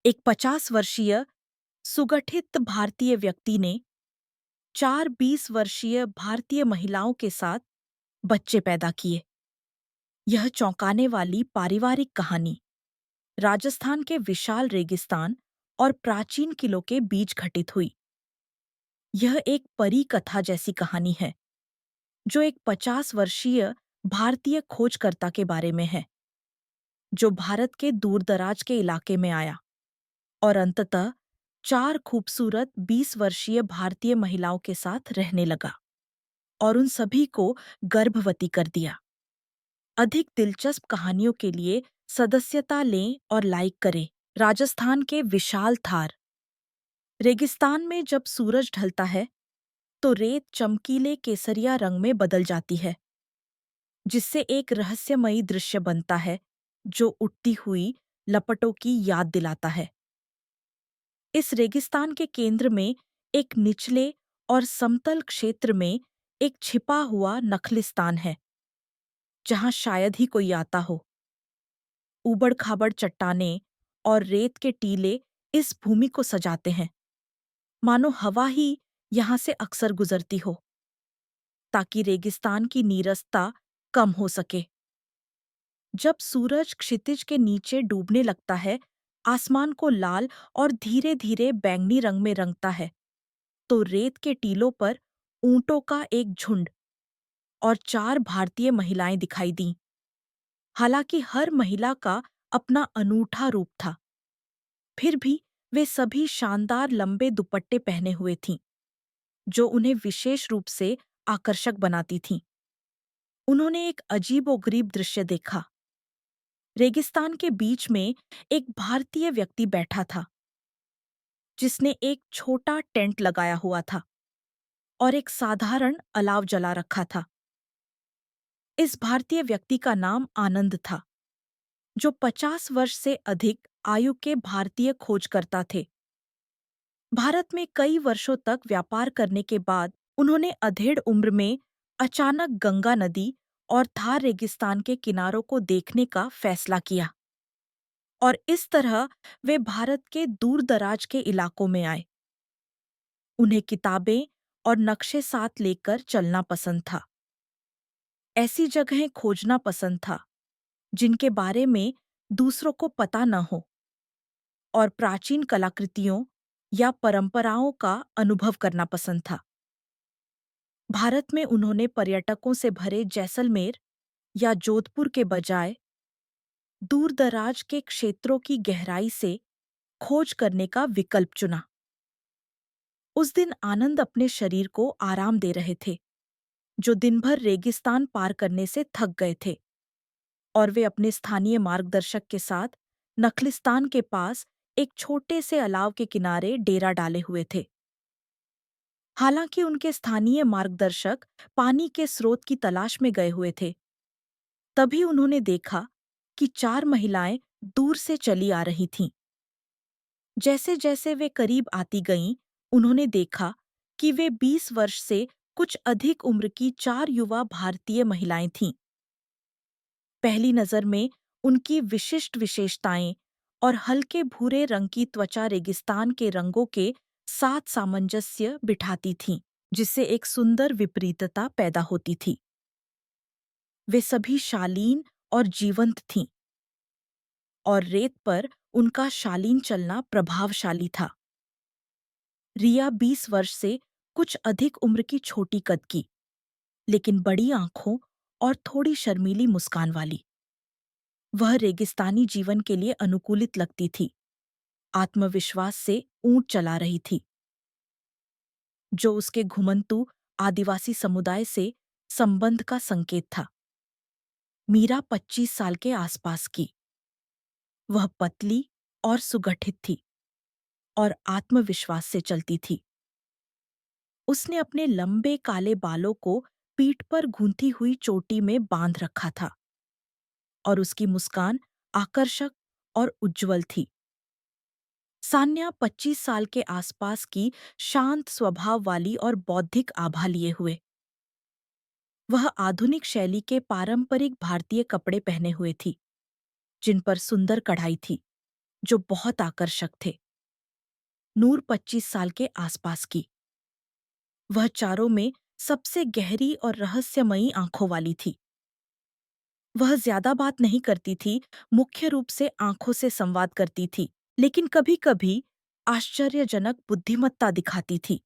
एक 50 वर्षीय सुगठित भारतीय व्यक्ति ने 4 20 वर्षीय भारतीय महिलाओं के साथ बच्चे पैदा किए। यह चौंकाने वाली पारिवारिक कहानी राजस्थान के विशाल रेगिस्तान और प्राचीन किलों के बीच घटित हुई। यह एक परी कथा जैसी कहानी है जो एक 50 वर्षीय भारतीय खोजकर्ता के बारे में है, जो भारत के दूरदराज के इलाके में आया और अंततः 4 खूबसूरत 20 वर्षीय भारतीय महिलाओं के साथ रहने लगा और उन सभी को गर्भवती कर दिया। अधिक दिलचस्प कहानियों के लिए सदस्यता लें और लाइक करें। राजस्थान के विशाल थार रेगिस्तान में जब सूरज ढलता है तो रेत चमकीले केसरिया रंग में बदल जाती है, जिससे एक रहस्यमयी दृश्य बनता है जो उठती हुई लपटों की याद दिलाता है। इस रेगिस्तान के केंद्र में एक निचले और समतल क्षेत्र में एक छिपा हुआ नखलिस्तान है, जहां शायद ही कोई आता हो। ऊबड़-खाबड़ चट्टानें और रेत के टीले इस भूमि को सजाते हैं, मानो हवा ही यहां से अक्सर गुजरती हो, ताकि रेगिस्तान की नीरसता कम हो सके। जब सूरज क्षितिज के नीचे डूबने लगता है, आसमान को लाल और धीरे-धीरे बैंगनी रंग में रंगता है, तो रेत के टीलों पर ऊंटों का एक झुंड और 4 भारतीय महिलाएं दिखाई दीं। हालांकि हर महिला का अपना अनूठा रूप था, फिर भी वे सभी शानदार लंबे दुपट्टे पहने हुए थीं, जो उन्हें विशेष रूप से आकर्षक बनाती थीं। उन्होंने एक अजीबोगरीब दृश्य देखा। रेगिस्तान के बीच में एक भारतीय व्यक्ति बैठा था, जिसने एक छोटा टेंट लगाया हुआ था और एक साधारण अलाव जला रखा था। इस भारतीय व्यक्ति का नाम आनंद था, जो 50 वर्ष से अधिक आयु के भारतीय खोजकर्ता थे। भारत में कई वर्षों तक व्यापार करने के बाद उन्होंने अधेड़ उम्र में अचानक गंगा नदी और थार रेगिस्तान के किनारों को देखने का फैसला किया और इस तरह वे भारत के दूर-दराज के इलाकों में आए। उन्हें किताबें और नक्शे साथ लेकर चलना पसंद था। ऐसी जगहें खोजना पसंद था जिनके बारे में दूसरों को पता न हो, और प्राचीन कलाकृतियों या परंपराओं का अनुभव करना पसंद था। भारत में उन्होंने पर्यटकों से भरे जैसलमेर या जोधपुर के बजाय दूर-दराज के क्षेत्रों की गहराई से खोज करने का विकल्प चुना। उस दिन आनंद अपने शरीर को आराम दे रहे थे, जो दिन भर रेगिस्तान पार करने से थक गए थे, और वे अपने स्थानीय मार्गदर्शक के साथ नखलिस्तान के पास एक छोटे से अलाव के किनारे डेरा डाले हुए थे। हालांकि उनके स्थानीय मार्गदर्शक पानी के स्रोत की तलाश में गए हुए थे, तभी उन्होंने देखा कि 4 महिलाएं दूर से चली आ रही थीं। जैसे-जैसे वे करीब आती गईं, उन्होंने देखा कि वे 20 वर्ष से कुछ अधिक उम्र की 4 युवा भारतीय महिलाएं थीं। पहली नजर में उनकी विशिष्ट विशेषताएं और हल्के भूरे रंग की त्वचा रेगिस्तान के रंगों के साथ सामंजस्य बिठाती थीं, जिससे एक सुंदर विपरीतता पैदा होती थी। वे सभी शालीन और जीवंत थीं, और रेत पर उनका शालीन चलना प्रभावशाली था। रिया 20 वर्ष से कुछ अधिक उम्र की छोटी कद की, लेकिन बड़ी आंखों और थोड़ी शर्मीली मुस्कान वाली। वह रेगिस्तानी जीवन के लिए अनुकूलित लगती थी, आत्मविश्वास से ऊंट चला रही थी, जो उसके घुमंतू आदिवासी समुदाय से संबंध का संकेत था। मीरा 25 साल के आसपास की। वह पतली और सुगठित थी और आत्मविश्वास से चलती थी। उसने अपने लंबे काले बालों को पीठ पर गूंथी हुई चोटी में बांध रखा था, और उसकी मुस्कान आकर्षक और उज्ज्वल थी। सान्या 25 साल के आसपास की, शांत स्वभाव वाली और बौद्धिक आभा लिए हुए। वह आधुनिक शैली के पारंपरिक भारतीय कपड़े पहने हुए थी, जिन पर सुंदर कढ़ाई थी। जो बहुत आकर्षक थे। नूर 25 साल के आसपास की। वह चारों में सबसे गहरी और रहस्यमयी आंखों वाली थी। वह ज्यादा बात नहीं करती थी, मुख्य रूप से आंखों से संवाद करती थी, लेकिन कभी-कभी आश्चर्यजनक बुद्धिमत्ता दिखाती थी।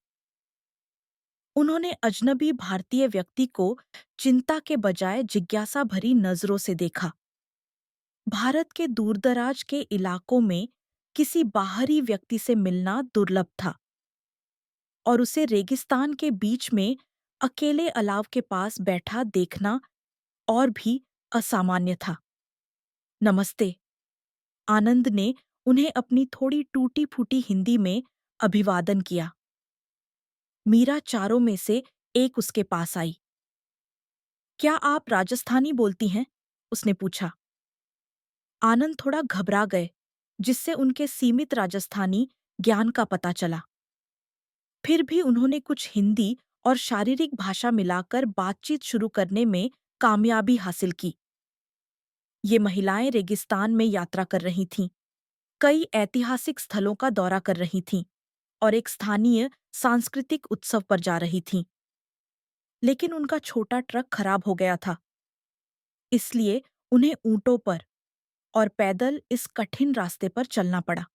उन्होंने अजनबी भारतीय व्यक्ति को चिंता के बजाय जिज्ञासा भरी नजरों से देखा। भारत के दूरदराज के इलाकों में किसी बाहरी व्यक्ति से मिलना दुर्लभ था, और उसे रेगिस्तान के बीच में अकेले अलाव के पास बैठा देखना और भी असामान्य था। नमस्ते। आनंद ने उन्हें अपनी थोड़ी टूटी-फूटी हिंदी में अभिवादन किया। मीरा चारों में से एक उसके पास आई। क्या आप राजस्थानी बोलती हैं? उसने पूछा। आनंद थोड़ा घबरा गए, जिससे उनके सीमित राजस्थानी ज्ञान का पता चला। फिर भी उन्होंने कुछ हिंदी और शारीरिक भाषा मिलाकर बातचीत शुरू करने में कामयाबी हासिल की। ये महिलाएं रेगिस्तान में यात्रा कर रही थीं, कई ऐतिहासिक स्थलों का दौरा कर रही थीं और एक स्थानीय सांस्कृतिक उत्सव पर जा रही थीं। लेकिन उनका छोटा ट्रक खराब हो गया था, इसलिए उन्हें ऊंटों पर और पैदल इस कठिन रास्ते पर चलना पड़ा।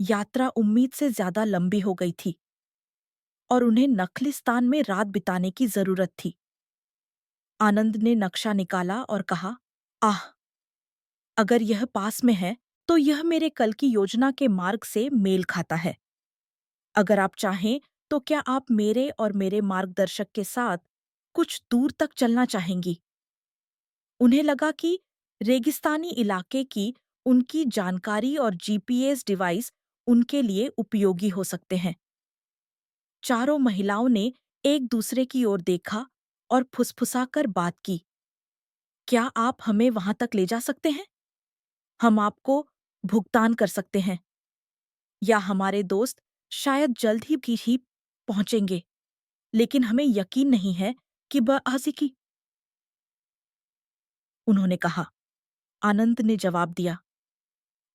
यात्रा उम्मीद से ज्यादा लंबी हो गई थी और उन्हें नखलिस्तान में रात बिताने की जरूरत थी। आनंद ने नक्शा निकाला और कहा, आह, अगर यह पास में है तो यह मेरे कल की योजना के मार्ग से मेल खाता है। अगर आप चाहें तो क्या आप मेरे और मेरे मार्गदर्शक के साथ कुछ दूर तक चलना चाहेंगी? उन्हें लगा कि रेगिस्तानी इलाके की उनकी जानकारी और जीपीएस डिवाइस उनके लिए उपयोगी हो सकते हैं। चारों महिलाओं ने एक दूसरे की ओर देखा और फुसफुसाकर बात की। क्या आप हमें वहां तक ले जा सकते हैं? हम आपको भुगतान कर सकते हैं, या हमारे दोस्त शायद जल्द ही पहुंचेंगे, लेकिन हमें यकीन नहीं है कि वह आसिकी। उन्होंने कहा। आनंद ने जवाब दिया,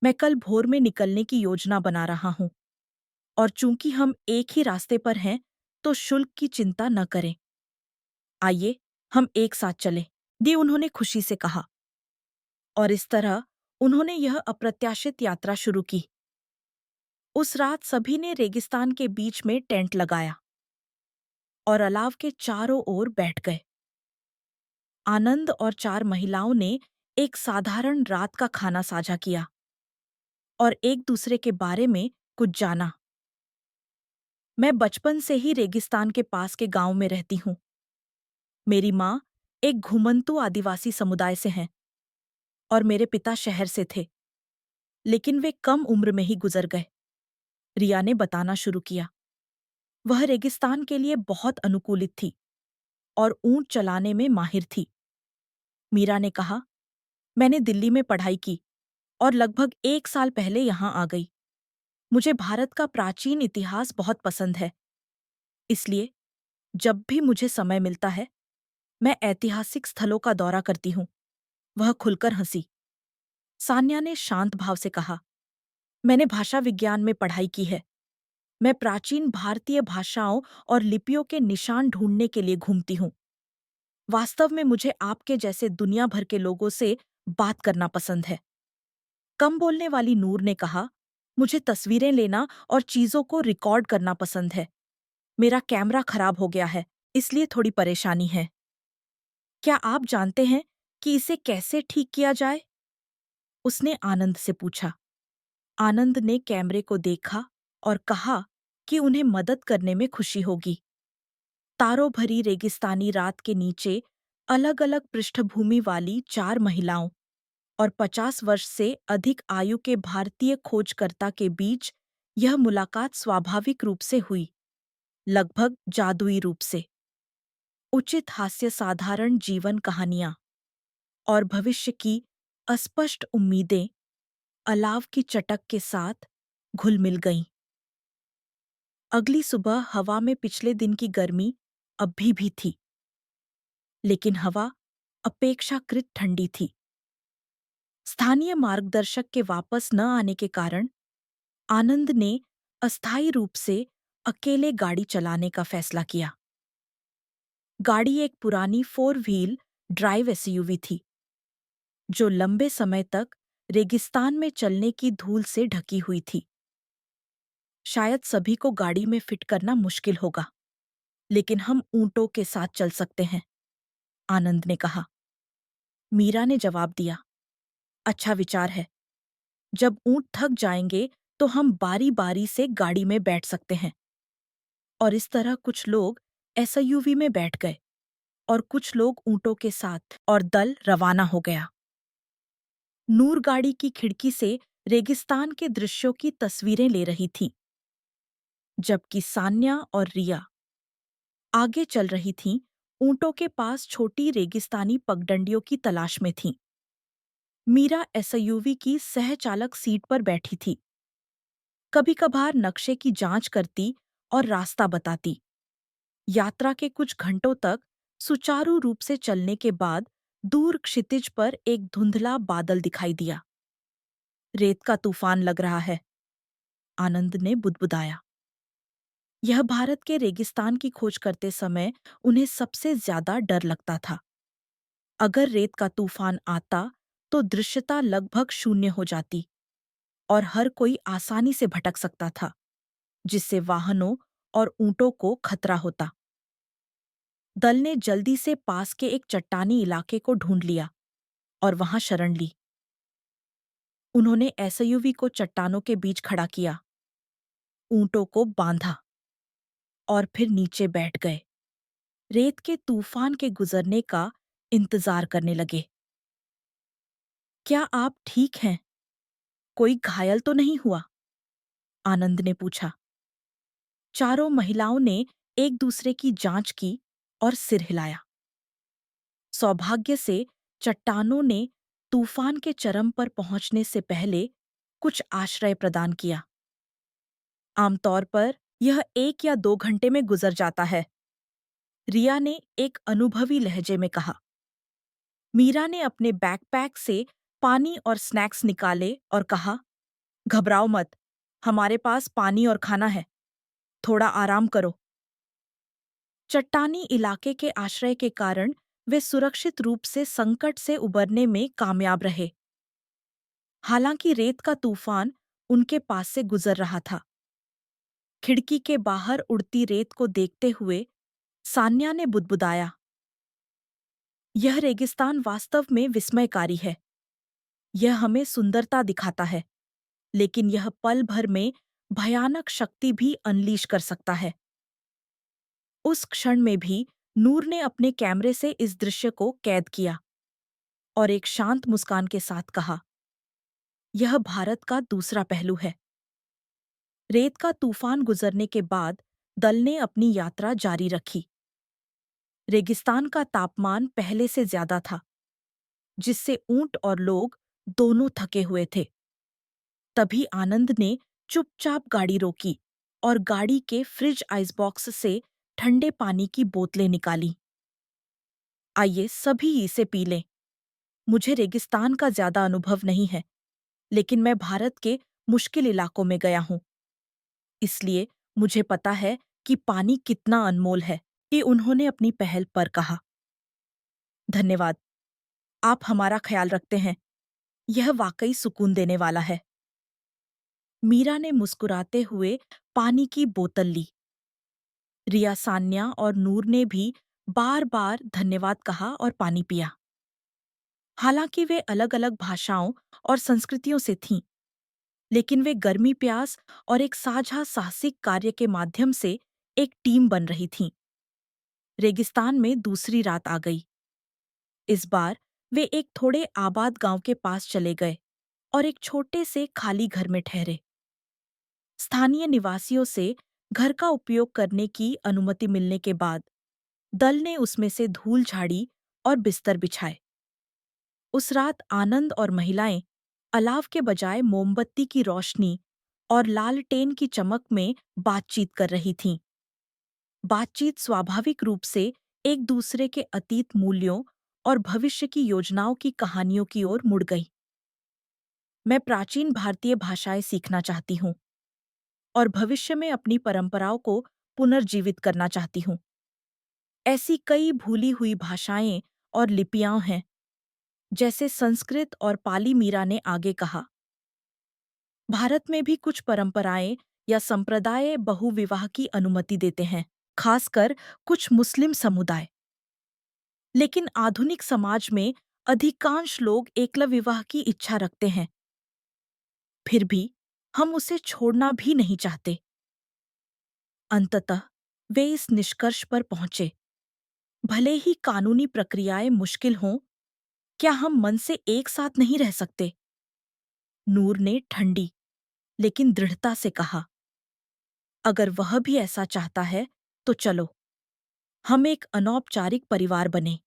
मैं कल भोर में निकलने की योजना बना रहा हूं, और चूंकि हम एक ही रास्ते पर हैं, तो शुल्क की चिंता न करें। आइए, हम एक साथ चलें। ये उन्होंने खुशी से कहा, और इस तरह उन्होंने यह अप्रत्याशित यात्रा शुरू की। उस रात सभी ने रेगिस्तान के बीच में टेंट लगाया और अलाव के चारों ओर बैठ गए। आनंद और चार महिलाओं ने एक साधारण रात का खाना साझा किया और एक दूसरे के बारे में कुछ जाना। मैं बचपन से ही रेगिस्तान के पास के गांव में रहती हूँ। मेरी माँ एक घुमंतू आदिवासी समुदाय से हैं और मेरे पिता शहर से थे, लेकिन वे कम उम्र में ही गुजर गए। रिया ने बताना शुरू किया। वह रेगिस्तान के लिए बहुत अनुकूलित थी और ऊंट चलाने में माहिर थी। मीरा ने कहा, मैंने दिल्ली में पढ़ाई की और लगभग 1 साल पहले यहाँ आ गई। मुझे भारत का प्राचीन इतिहास बहुत पसंद है, इसलिए जब भी मुझे समय मिलता है, मैं ऐतिहासिक स्थलों का दौरा करती हूँ। वह खुलकर हंसी। सान्या ने शांत भाव से कहा, मैंने भाषा विज्ञान में पढ़ाई की है। मैं प्राचीन भारतीय भाषाओं और लिपियों के निशान ढूंढने के लिए घूमती हूँ। वास्तव में मुझे आपके जैसे दुनिया भर के लोगों से बात करना पसंद है। कम बोलने वाली नूर ने कहा, मुझे तस्वीरें लेना और चीजों को रिकॉर्ड करना पसंद है। मेरा कैमरा खराब हो गया है, इसलिए थोड़ी परेशानी है। क्या आप जानते हैं कि इसे कैसे ठीक किया जाए? उसने आनंद से पूछा। आनंद ने कैमरे को देखा और कहा कि उन्हें मदद करने में खुशी होगी। तारों भरी रेगिस्तानी रात के नीचे अलग-अलग पृष्ठभूमि वाली चार महिलाओं और 50 वर्ष से अधिक आयु के भारतीय खोजकर्ता के बीच यह मुलाकात स्वाभाविक रूप से हुई, लगभग जादुई रूप से। उचित हास्य, साधारण जीवन कहानियां और भविष्य की अस्पष्ट उम्मीदें अलाव की चटक के साथ घुल मिल गईं। अगली सुबह हवा में पिछले दिन की गर्मी अब भी थी, लेकिन हवा अपेक्षाकृत ठंडी थी। स्थानीय मार्गदर्शक के वापस न आने के कारण आनंद ने अस्थायी रूप से अकेले गाड़ी चलाने का फैसला किया। गाड़ी एक पुरानी 4 व्हील ड्राइव एसयूवी थी, जो लंबे समय तक रेगिस्तान में चलने की धूल से ढकी हुई थी। शायद सभी को गाड़ी में फिट करना मुश्किल होगा, लेकिन हम ऊंटों के साथ चल सकते हैं, आनंद ने कहा। मीरा ने जवाब दिया, अच्छा विचार है। जब ऊंट थक जाएंगे तो हम बारी-बारी से गाड़ी में बैठ सकते हैं। और इस तरह कुछ लोग एसयूवी में बैठ गए और कुछ लोग ऊंटों के साथ, और दल रवाना हो गया। नूर गाड़ी की खिड़की से रेगिस्तान के दृश्यों की तस्वीरें ले रही थी, जबकि सान्या और रिया आगे चल रही थीं, ऊंटों के पास छोटी रेगिस्तानी पगडंडियों की तलाश में थीं। मीरा एसयूवी की सह-चालक सीट पर बैठी थी, कभी-कभार नक्शे की जांच करती और रास्ता बताती। यात्रा के कुछ घंटों तक सुचारू रूप से चलने के बाद दूर क्षितिज पर एक धुंधला बादल दिखाई दिया। रेत का तूफान लग रहा है, आनंद ने बुदबुदाया। यह भारत के रेगिस्तान की खोज करते समय उन्हें सबसे ज्यादा डर लगता था। अगर रेत का तूफान आता तो दृश्यता लगभग शून्य हो जाती और हर कोई आसानी से भटक सकता था, जिससे वाहनों और ऊंटों को खतरा होता। दल ने जल्दी से पास के एक चट्टानी इलाके को ढूंढ लिया और वहां शरण ली। उन्होंने एसयूवी को चट्टानों के बीच खड़ा किया, ऊंटों को बांधा और फिर नीचे बैठ गए। रेत के तूफान के गुजरने का इंतजार करने लगे। क्या आप ठीक हैं? कोई घायल तो नहीं हुआ? आनंद ने पूछा। चारों महिलाओं ने एक दूसरे की जांच की और सिर हिलाया। सौभाग्य से चट्टानों ने तूफान के चरम पर पहुंचने से पहले कुछ आश्रय प्रदान किया। आमतौर पर यह 1 या 2 घंटे में गुजर जाता है, रिया ने एक अनुभवी लहजे में कहा। मीरा ने अपने बैकपैक से पानी और स्नैक्स निकाले और कहा, घबराओ मत, हमारे पास पानी और खाना है, थोड़ा आराम करो। चट्टानी इलाके के आश्रय के कारण वे सुरक्षित रूप से संकट से उबरने में कामयाब रहे। हालांकि रेत का तूफान उनके पास से गुजर रहा था। खिड़की के बाहर उड़ती रेत को देखते हुए सान्या ने बुदबुदाया, यह रेगिस्तान वास्तव में विस्मयकारी है। यह हमें सुंदरता दिखाता है, लेकिन यह पल भर में भयानक शक्ति भी अनलीश कर सकता है। उस क्षण में भी नूर ने अपने कैमरे से इस दृश्य को कैद किया और एक शांत मुस्कान के साथ कहा, यह भारत का दूसरा पहलू है। रेत का तूफान गुजरने के बाद दल ने अपनी यात्रा जारी रखी। रेगिस्तान का तापमान पहले से ज्यादा था, जिससे ऊंट और लोग दोनों थके हुए थे। तभी आनंद ने चुपचाप गाड़ी रोकी और गाड़ी के फ्रिज आइस बॉक्स से ठंडे पानी की बोतलें निकाली। आइए सभी इसे पी लें। मुझे रेगिस्तान का ज्यादा अनुभव नहीं है, लेकिन मैं भारत के मुश्किल इलाकों में गया हूं। इसलिए मुझे पता है कि पानी कितना अनमोल है, कि उन्होंने अपनी पहल पर कहा। धन्यवाद, आप हमारा ख्याल रखते हैं। यह वाकई सुकून देने वाला है। मीरा ने मुस्कुराते हुए पानी की बोतल ली। रिया, सान्या और नूर ने भी बार-बार धन्यवाद कहा और पानी पिया। हालांकि वे अलग-अलग भाषाओं और संस्कृतियों से थीं, लेकिन वे गर्मी प्यास और एक साझा साहसिक कार्य के माध्यम से एक टीम बन रही थीं। रेगिस्तान में दूसरी रात आ गई। इस बार वे एक थोड़े आबाद गांव के पास चले गए और एक छोटे से खाली घर में ठहरे। स्थानीय निवासियों से घर का उपयोग करने की अनुमति मिलने के बाद दल ने उसमें से धूल झाड़ी और बिस्तर बिछाए। उस रात आनंद और महिलाएं अलाव के बजाय मोमबत्ती की रोशनी और लालटेन की चमक में बातचीत कर रही थीं। बातचीत स्वाभाविक रूप से एक दूसरे के अतीत मूल्यों और भविष्य की योजनाओं की कहानियों की ओर मुड़ गई। मैं प्राचीन भारतीय भाषाएं सीखना चाहती हूँ और भविष्य में अपनी परंपराओं को पुनर्जीवित करना चाहती हूँ। ऐसी कई भूली हुई भाषाएं और लिपियां हैं, जैसे संस्कृत और पाली। मीरा ने आगे कहा, भारत में भी कुछ परंपराएं या संप्रदाय बहुविवाह की अनुमति देते हैं, खासकर कुछ मुस्लिम समुदाय। लेकिन आधुनिक समाज में अधिकांश लोग एकल विवाह की इच्छा रखते हैं। फिर भी हम उसे छोड़ना भी नहीं चाहते। अंततः वे इस निष्कर्ष पर पहुंचे, भले ही कानूनी प्रक्रियाएं मुश्किल हों, क्या हम मन से एक साथ नहीं रह सकते? नूर ने ठंडी लेकिन दृढ़ता से कहा, अगर वह भी ऐसा चाहता है तो चलो, हम एक अनौपचारिक परिवार बने।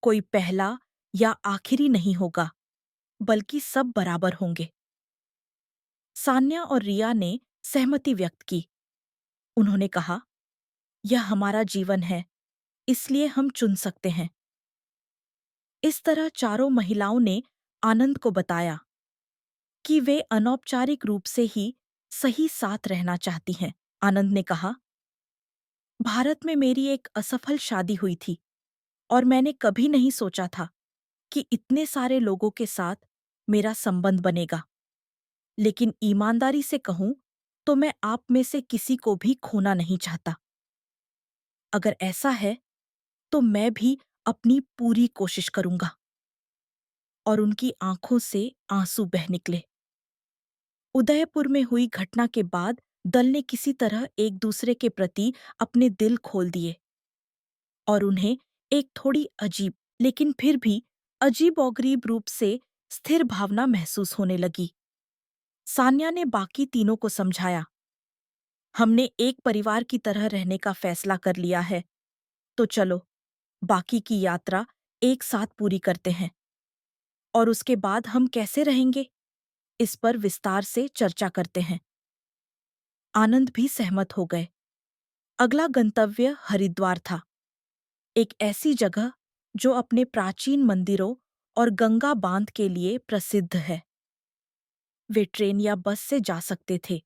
कोई पहला या आखिरी नहीं होगा, बल्कि सब बराबर होंगे। सान्या और रिया ने सहमति व्यक्त की। उन्होंने कहा, यह हमारा जीवन है, इसलिए हम चुन सकते हैं। इस तरह चारों महिलाओं ने आनंद को बताया कि वे अनौपचारिक रूप से ही सही साथ रहना चाहती हैं। आनंद ने कहा, भारत में मेरी एक असफल शादी हुई थी और मैंने कभी नहीं सोचा था कि इतने सारे लोगों के साथ मेरा संबंध बनेगा। लेकिन ईमानदारी से कहूं तो मैं आप में से किसी को भी खोना नहीं चाहता। अगर ऐसा है तो मैं भी अपनी पूरी कोशिश करूंगा। और उनकी आंखों से आंसू बह निकले। उदयपुर में हुई घटना के बाद दल ने किसी तरह एक दूसरे के प्रति अपने दिल खोल दिए और उन्हें एक थोड़ी अजीब, लेकिन फिर भी अजीब-ओ-गरीब रूप से स्थिर भावना महसूस होने लगी। सान्या ने बाकी तीनों को समझाया, हमने एक परिवार की तरह रहने का फैसला कर लिया है, तो चलो बाकी की यात्रा एक साथ पूरी करते हैं। और उसके बाद हम कैसे रहेंगे, इस पर विस्तार से चर्चा करते हैं। आनंद भी सहमत हो गए। अगला गंतव्य हरिद्वार था, एक ऐसी जगह जो अपने प्राचीन मंदिरों और गंगा बांध के लिए प्रसिद्ध है। वे ट्रेन या बस से जा सकते थे,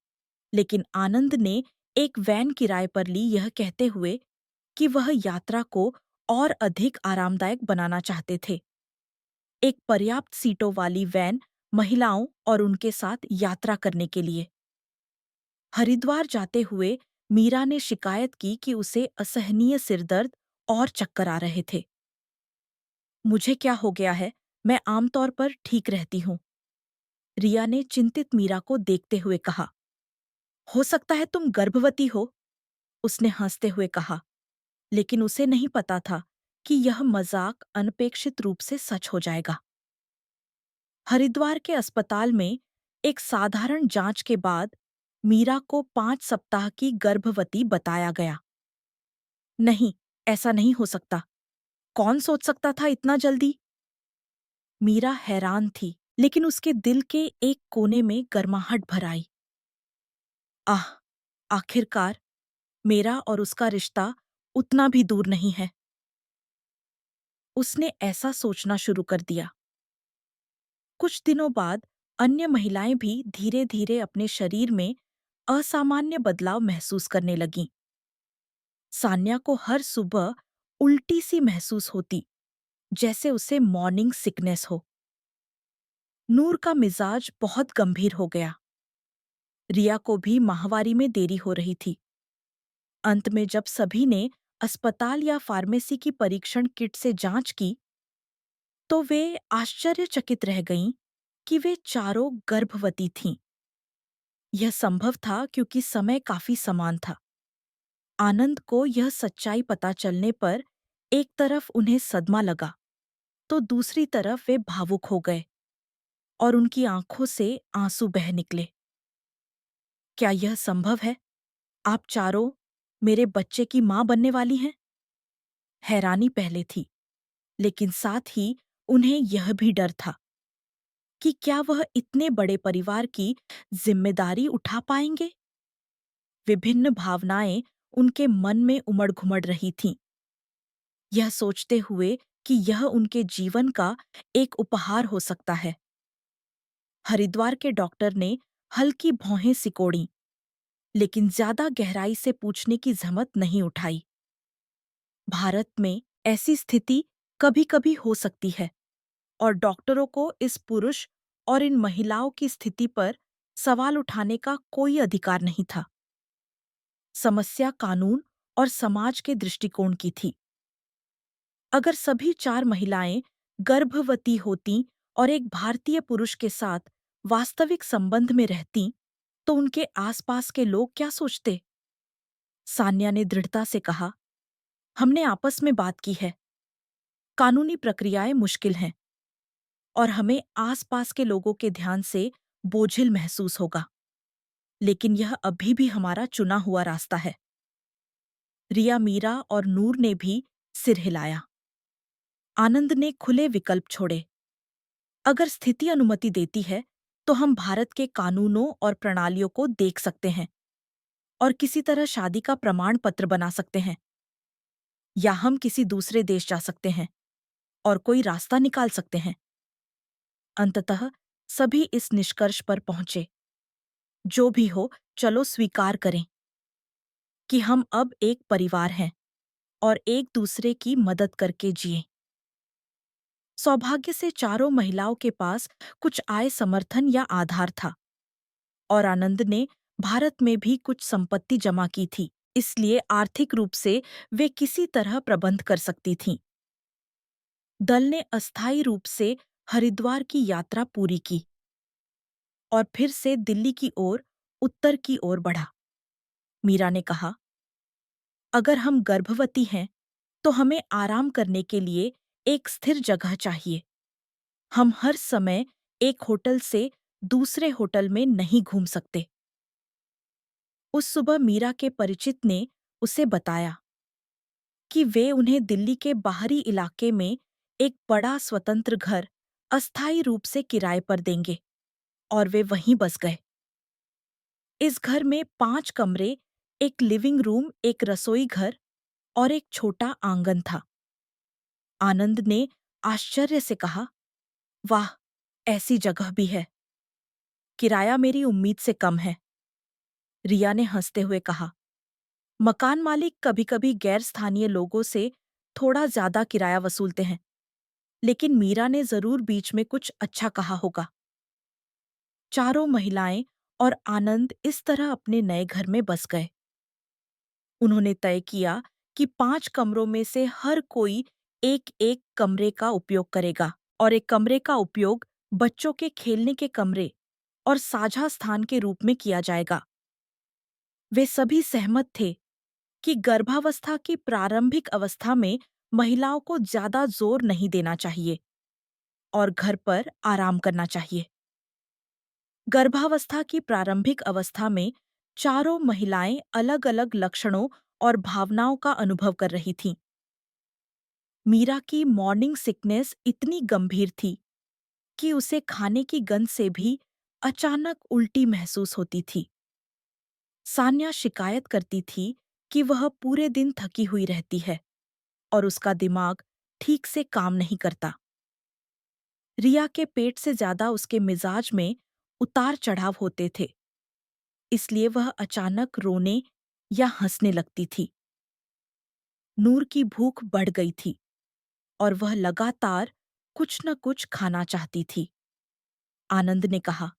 लेकिन आनंद ने एक वैन किराए पर ली, यह कहते हुए कि वह यात्रा को और अधिक आरामदायक बनाना चाहते थे। एक पर्याप्त सीटों वाली वैन महिलाओं और उनके साथ यात्रा करने के लिए। हरिद्वार जाते हुए मीरा ने शिकायत की कि उसे असहनीय सिरदर्द और चक्कर आ रहे थे। मुझे क्या हो गया है? मैं आमतौर पर ठीक रहती हूँ, रिया ने चिंतित मीरा को देखते हुए कहा। हो सकता है तुम गर्भवती हो, उसने हंसते हुए कहा, लेकिन उसे नहीं पता था कि यह मजाक अनपेक्षित रूप से सच हो जाएगा। हरिद्वार के अस्पताल में एक साधारण जांच के बाद मीरा को 5 सप्ताह की गर्भवती बताया गया। नहीं, ऐसा नहीं हो सकता। कौन सोच सकता था इतना जल्दी? मीरा हैरान थी, लेकिन उसके दिल के एक कोने में गर्माहट भर आई। आह, आखिरकार मेरा और उसका रिश्ता उतना भी दूर नहीं है। उसने ऐसा सोचना शुरू कर दिया। कुछ दिनों बाद अन्य महिलाएं भी धीरे-धीरे अपने शरीर में असामान्य बदलाव महसूस करने लगीं। सान्या को हर सुबह उल्टी सी महसूस होती, जैसे उसे मॉर्निंग सिकनेस हो। नूर का मिजाज बहुत गंभीर हो गया। रिया को भी माहवारी में देरी हो रही थी। अंत में जब सभी ने अस्पताल या फार्मेसी की परीक्षण किट से जांच की, तो वे आश्चर्यचकित रह गईं कि वे चारों गर्भवती थीं। यह संभव था क्योंकि समय काफी समान था। आनंद को यह सच्चाई पता चलने पर एक तरफ उन्हें सदमा लगा, तो दूसरी तरफ वे भावुक हो गए और उनकी आंखों से आंसू बह निकले। क्या यह संभव है? आप चारों मेरे बच्चे की मां बनने वाली हैं? हैरानी पहले थी, लेकिन साथ ही उन्हें यह भी डर था कि क्या वह इतने बड़े परिवार की जिम्मेदारी उठा पाएंगे? विभिन्न भावनाएं उनके मन में उमड़-घुमड़ रही थीं, यह सोचते हुए कि यह उनके जीवन का एक उपहार हो सकता है। हरिद्वार के डॉक्टर ने हल्की भौहें सिकोड़ी, लेकिन ज्यादा गहराई से पूछने की जहमत नहीं उठाई। भारत में ऐसी स्थिति कभी-कभी हो सकती है और डॉक्टरों को इस पुरुष और इन महिलाओं की स्थिति पर सवाल उठाने का कोई अधिकार नहीं था। समस्या कानून और समाज के दृष्टिकोण की थी। अगर सभी 4 महिलाएं गर्भवती होतीं और एक भारतीय पुरुष के साथ वास्तविक संबंध में रहतीं, तो उनके आसपास के लोग क्या सोचते? सान्या ने दृढ़ता से कहा, हमने आपस में बात की है। कानूनी प्रक्रियाएं मुश्किल हैं और हमें आसपास के लोगों के ध्यान से बोझिल महसूस होगा, लेकिन यह अभी भी हमारा चुना हुआ रास्ता है। रिया, मीरा और नूर ने भी सिर हिलाया। आनंद ने खुले विकल्प छोड़े। अगर स्थिति अनुमति देती है, तो हम भारत के कानूनों और प्रणालियों को देख सकते हैं और किसी तरह शादी का प्रमाण पत्र बना सकते हैं, या हम किसी दूसरे देश जा सकते हैं और कोई रास्ता निकाल सकते हैं। अंततः सभी इस निष्कर्ष पर पहुंचे, जो भी हो, चलो स्वीकार करें कि हम अब एक परिवार हैं और एक दूसरे की मदद करके जिए। सौभाग्य से चारों महिलाओं के पास कुछ आय, समर्थन या आधार था और आनंद ने भारत में भी कुछ संपत्ति जमा की थी, इसलिए आर्थिक रूप से वे किसी तरह प्रबंध कर सकती थीं। दल ने अस्थायी रूप से हरिद्वार की यात्रा पूरी की और फिर से दिल्ली की ओर, उत्तर की ओर बढ़ा। मीरा ने कहा, अगर हम गर्भवती हैं, तो हमें आराम करने के लिए एक स्थिर जगह चाहिए। हम हर समय एक होटल से दूसरे होटल में नहीं घूम सकते। उस सुबह मीरा के परिचित ने उसे बताया कि वे उन्हें दिल्ली के बाहरी इलाके में एक बड़ा स्वतंत्र घर अस्थायी रूप से किराए पर देंगे, और वे वहीं बस गए। इस घर में 5 कमरे, एक लिविंग रूम, एक रसोई घर और एक छोटा आंगन था। आनंद ने आश्चर्य से कहा, वाह, ऐसी जगह भी है। किराया मेरी उम्मीद से कम है। रिया ने हंसते हुए कहा, मकान मालिक कभी-कभी गैर स्थानीय लोगों से थोड़ा ज्यादा किराया वसूलते हैं, लेकिन मीरा ने जरूर बीच में कुछ अच्छा कहा होगा। चारों महिलाएं और आनंद इस तरह अपने नए घर में बस गए। उन्होंने तय किया कि 5 कमरों में से हर कोई एक-एक कमरे का उपयोग करेगा और एक कमरे का उपयोग बच्चों के खेलने के कमरे और साझा स्थान के रूप में किया जाएगा। वे सभी सहमत थे कि गर्भावस्था की प्रारंभिक अवस्था में महिलाओं को ज्यादा जोर नहीं देना चाहिए और घर पर आराम करना चाहिए। गर्भावस्था की प्रारंभिक अवस्था में चारों महिलाएं अलग-अलग लक्षणों और भावनाओं का अनुभव कर रही थीं। मीरा की मॉर्निंग सिकनेस इतनी गंभीर थी कि उसे खाने की गंध से भी अचानक उल्टी महसूस होती थी। सान्या शिकायत करती थी कि वह पूरे दिन थकी हुई रहती है और उसका दिमाग ठीक से काम नहीं करता। रिया के पेट से ज्यादा उसके मिजाज में उतार चढ़ाव होते थे, इसलिए वह अचानक रोने या हंसने लगती थी। नूर की भूख बढ़ गई थी और वह लगातार कुछ न कुछ खाना चाहती थी। आनंद ने कहा,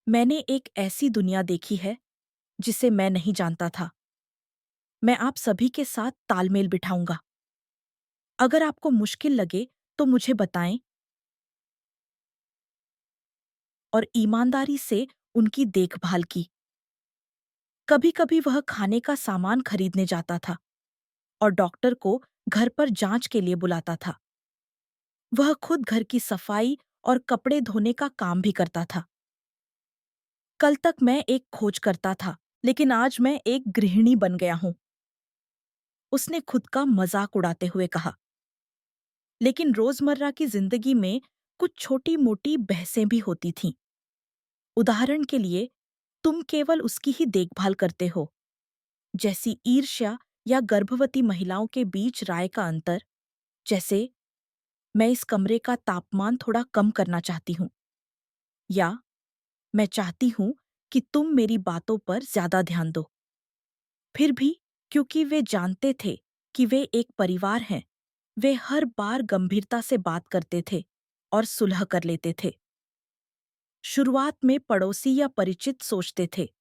मैंने एक ऐसी दुनिया देखी है जिसे मैं नहीं जानता था। मैं आप सभी के साथ तालमेल बिठाऊंगा। अगर आपको मुश्किल लगे तो मुझे बताएं, और ईमानदारी से उनकी देखभाल की। कभी-कभी वह खाने का सामान खरीदने जाता था और डॉक्टर को घर पर जांच के लिए बुलाता था। वह खुद घर की सफाई और कपड़े धोने का काम भी करता था। कल तक मैं एक खोज करता था, लेकिन आज मैं एक गृहिणी बन गया हूं, उसने खुद का मजाक उड़ाते हुए कहा। लेकिन रोजमर्रा की जिंदगी में कुछ छोटी-मोटी बहसें भी होती थीं। उदाहरण के लिए, तुम केवल उसकी ही देखभाल करते हो, जैसी ईर्ष्या या गर्भवती महिलाओं के बीच राय का अंतर, जैसे मैं इस कमरे का तापमान थोड़ा कम करना चाहती हूँ। या मैं चाहती हूँ कि तुम मेरी बातों पर ज्यादा ध्यान दो। फिर भी क्योंकि वे जानते थे कि वे एक परिवार हैं, वे हर बार गंभीरता से बात करते थे और सुलह कर लेते थे। शुरुआत में पड़ोसी या परिचित सोचते थे,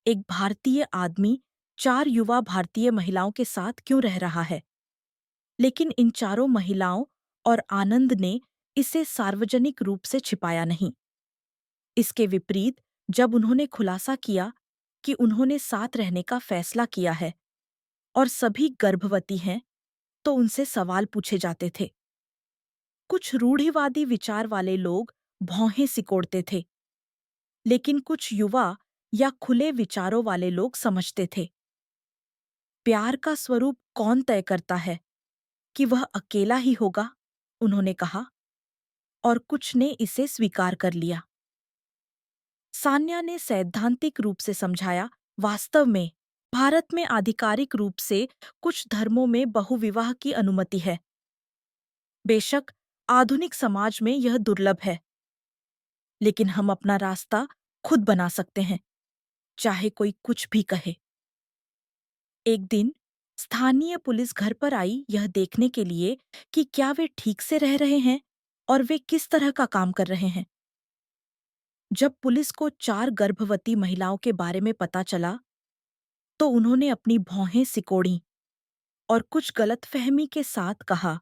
एक भारतीय आदमी 4 युवा भारतीय महिलाओं के साथ क्यों रह रहा है? लेकिन इन चारों महिलाओं और आनंद ने इसे सार्वजनिक रूप से छिपाया नहीं। इसके विपरीत, जब उन्होंने खुलासा किया कि उन्होंने साथ रहने का फैसला किया है और सभी गर्भवती हैं, तो उनसे सवाल पूछे जाते थे। कुछ रूढ़िवादी विचार वाले लोग भौहें सिकोड़ते थे, लेकिन कुछ युवा या खुले विचारों वाले लोग समझते थे। प्यार का स्वरूप कौन तय करता है? कि वह अकेला ही होगा, उन्होंने कहा, और कुछ ने इसे स्वीकार कर लिया। सान्या ने सैद्धांतिक रूप से समझाया, वास्तव में भारत में आधिकारिक रूप से कुछ धर्मों में बहुविवाह की अनुमति है। बेशक आधुनिक समाज में यह दुर्लभ है, लेकिन हम अपना रास्ता खुद बना सकते हैं, चाहे कोई कुछ भी कहे। एक दिन स्थानीय पुलिस घर पर आई यह देखने के लिए कि क्या वे ठीक से रह रहे हैं और वे किस तरह का काम कर रहे हैं। जब पुलिस को 4 गर्भवती महिलाओं के बारे में पता चला, तो उन्होंने अपनी भौहें सिकोड़ी और कुछ गलतफहमी के साथ कहा,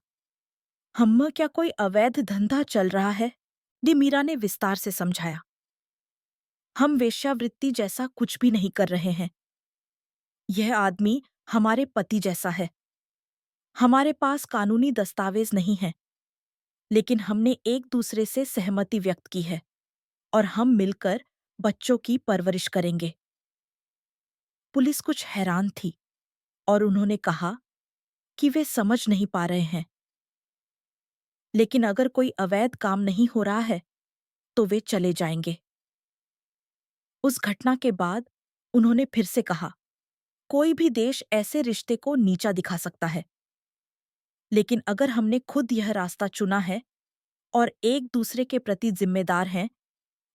"हम्मा, क्या कोई अवैध धंधा चल रहा है?" मीरा ने विस्तार से समझाया, "हम वेश्यावृत्ति जैसा कुछ भी नहीं कर रहे हैं। यह आदमी हमारे पति जैसा है। हमारे पास कानूनी दस्तावेज नहीं हैं, लेकिन हमने एक दूसरे से सहमति व्यक्त की है और हम मिलकर बच्चों की परवरिश करेंगे।" पुलिस कुछ हैरान थी और उन्होंने कहा कि वे समझ नहीं पा रहे हैं, लेकिन अगर कोई अवैध काम नहीं हो रहा है, तो वे चले जाएंगे। उस घटना के बाद उन्होंने फिर से कहा, कोई भी देश ऐसे रिश्ते को नीचा दिखा सकता है, लेकिन अगर हमने खुद यह रास्ता चुना है और एक दूसरे के प्रति जिम्मेदार हैं,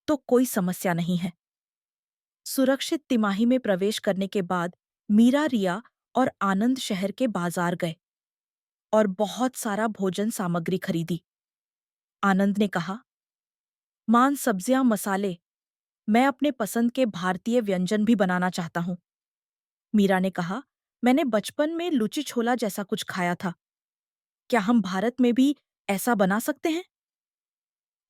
तो कोई समस्या नहीं है। सुरक्षित तिमाही में प्रवेश करने के बाद मीरा, रिया और आनंद शहर के बाजार गए और बहुत सारा भोजन सामग्री खरीदी। आनंद ने कहा, मांस, सब्जियां, मसाले, मैं अपने पसंद के भारतीय व्यंजन भी बनाना चाहता हूँ। मीरा ने कहा, मैंने बचपन में लुची छोला जैसा कुछ खाया था। क्या हम भारत में भी ऐसा बना सकते हैं?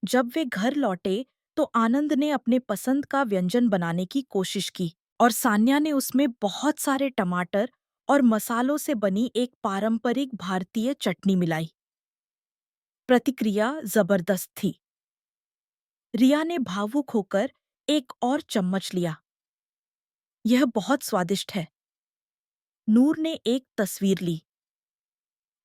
जब वे घर लौटे, तो आनंद ने अपने पसंद का व्यंजन बनाने की कोशिश की और सान्या ने उसमें बहुत सारे टमाटर और मसालों से बनी एक पारंपरिक भारतीय चटनी मिलाई। प्रतिक्रिया जबरदस्त थी। रिया ने भावुक होकर एक और चम्मच लिया। यह बहुत स्वादिष्ट है। नूर ने एक तस्वीर ली,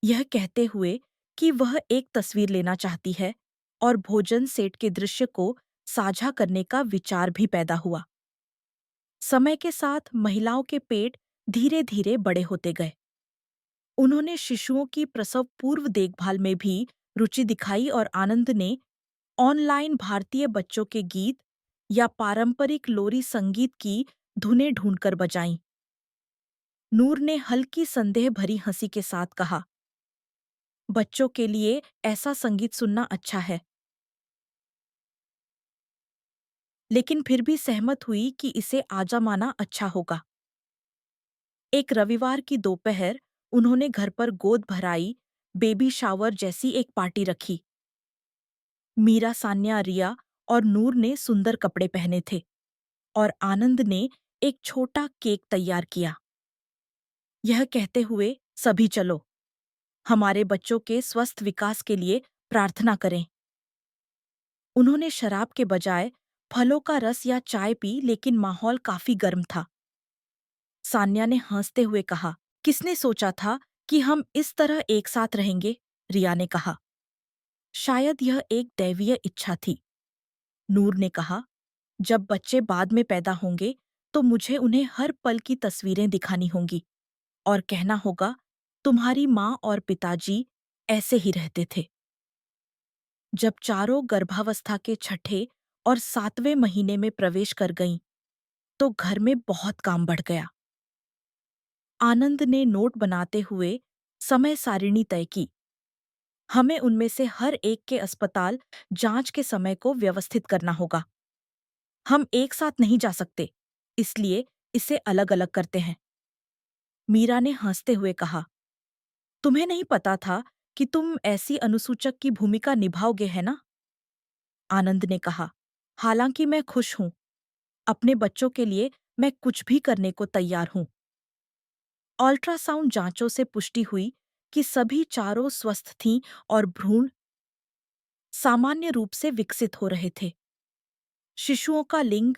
यह कहते हुए कि वह एक तस्वीर लेना चाहती है, और भोजन सेट के दृश्य को साझा करने का विचार भी पैदा हुआ। समय के साथ महिलाओं के पेट धीरे-धीरे बड़े होते गए। उन्होंने शिशुओं की प्रसव पूर्व देखभाल में भी रुचि दिखाई और आनंद ने ऑनलाइन भारतीय बच्चों के गीत या पारंपरिक लोरी संगीत की धुनें ढूंढकर बजाईं। नूर ने हल्की संदेह भरी हंसी के साथ कहा, बच्चों के लिए ऐसा संगीत सुनना अच्छा है, लेकिन फिर भी सहमत हुई कि इसे आजमाना अच्छा होगा। एक रविवार की दोपहर उन्होंने घर पर गोद भराई बेबी शावर जैसी एक पार्टी रखी। मीरा, सान्या, रिया और नूर ने सुंदर कपड़े पहने थे और आनंद ने एक छोटा केक तैयार किया, यह कहते हुए, सभी चलो, हमारे बच्चों के स्वस्थ विकास के लिए प्रार्थना करें। उन्होंने शराब के बजाय फलों का रस या चाय पी, लेकिन माहौल काफी गर्म था। सान्या ने हंसते हुए कहा, किसने सोचा था कि हम इस तरह एक साथ रहेंगे? रिया ने कहा, शायद यह एक दैवीय इच्छा थी। नूर ने कहा, जब बच्चे बाद में पैदा होंगे, तो मुझे उन्हें हर पल की तस्वीरें दिखानी होंगी और कहना होगा, तुम्हारी माँ और पिताजी ऐसे ही रहते थे। जब चारों गर्भावस्था के छठे और 7वें महीने में प्रवेश कर गईं, तो घर में बहुत काम बढ़ गया। आनंद ने नोट बनाते हुए समय सारिणी तय की। हमें उनमें से हर एक के अस्पताल जांच के समय को व्यवस्थित करना होगा। हम एक साथ नहीं जा सकते, इसलिए इसे अलग-अलग करते हैं। मीरा ने हंसते हुए कहा, तुम्हें नहीं पता था कि तुम ऐसी अनुसूचक की भूमिका निभाओगे, है ना? आनंद ने कहा, हालांकि मैं खुश हूं। अपने बच्चों के लिए मैं कुछ भी करने को तैयार हूं। अल्ट्रासाउंड जांचों से पुष्टि हुई कि सभी चारों स्वस्थ थीं और भ्रूण सामान्य रूप से विकसित हो रहे थे। शिशुओं का लिंग